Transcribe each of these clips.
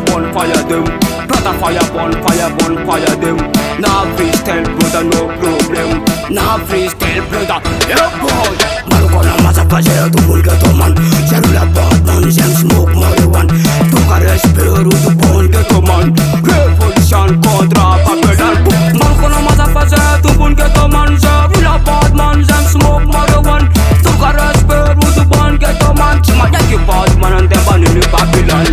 bonfire them. Brother fire, bonfire them. Nah freestyle brother, no problem. Nah freestyle brother, yeah boy. Marcona masa paseo tu vulga toman. Cellula Batman, Jam smoke marijuana. Toca respiro tu bon ghetto man. Revolution contra Babylon. Marcona masa paseo tu vulga toman. Cellula Batman, Jam smoke marijuana. Toca respiro tu bon ghetto man. Cima yaki Batman and them ban in Babylon.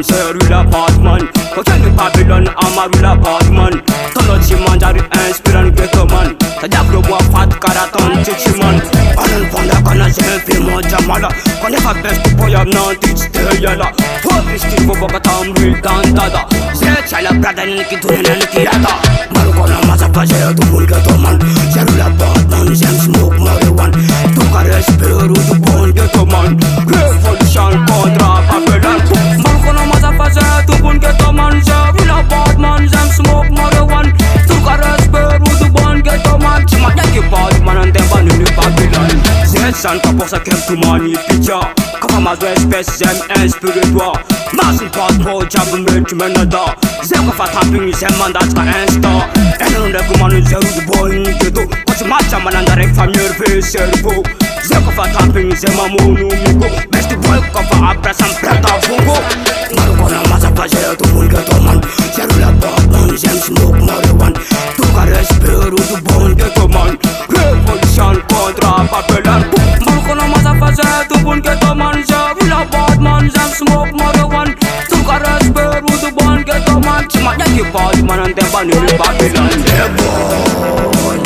Cellula Batman. Hotel in Babylon, Amarula Batman. Tono Cjman dari inspirant ghetto man. Tajak lo buat fat karaton Cjman. Anan fonda kana jen film jamala. Kone fa best boy am nan teach te yala. Hobi still for baka tam real dantada. Se chala brother niki tunen niki yata. Marcona masa paseo tu vulga toman. Cellula Batman, Jam smoke marijuana. Toca respiro tu bon ghetto man. Revolution contra Babylon. Marcona masa paseo tu bon ghetto man. Cellula Batman, Jam smoke marijuana. Toca respiro tu bon ghetto man. Cima yaki Batman and them ban in Babylon. San kaposa kem tu mani picha. Kafa mazo espèce j'aime inspire-toi. Masin pas pro jab me tu menada. Zem kafa tapping j'aime mandat ka insta. Eno ne kumanu zeru du boy ghetto. Kosi macha mananda rek famille ve cerveau. Zem kafa tapping j'aime amonu miko. Best boy kafa après sam preta bongo. Marcona masa paseo tu vulga toman. Cellula Batman, Jam smoke marijuana. Toca respiro tu bon ghetto man. Revolution contra Babylon. Marcona masa paseo tu bon ghetto man. Cellula Batman, Jam smoke marijuana. Toca respiro tu bon ghetto man. Cima yaki Batman and them ban in Babylon. Yeah boy.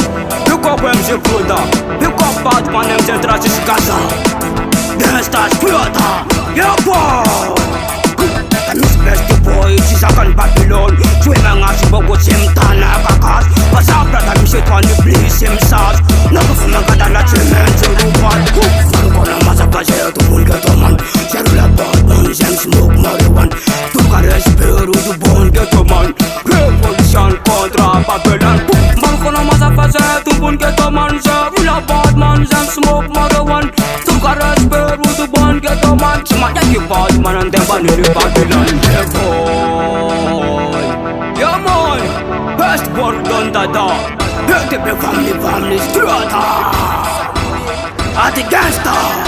Pick up MC brother. Pick up Batman MC Tracis Gaza. Gangsta Squatter. Yeah boy. Kamis best boy, sisakan Babylon. Cjman nga sibogo simtana kakas. Pasapra kami sitwan ni please simsas. Nakufuman kadala Cjman sirupan. Marcona masa paseo tu vulga toman. Cellula Batman, Jam smoke marijuana. Toca respiro tu bon ghetto man. Revolution contra Babylon. Marcona masa paseo tu bon ghetto man. Cellula Batman, Jam smoke marijuana. Toca respiro tu bon ghetto man. Cima yaki Batman and them ban in Babylon. Yeah boy. Yeah man. Best work done dada. Hit the family strata. At the gangsta.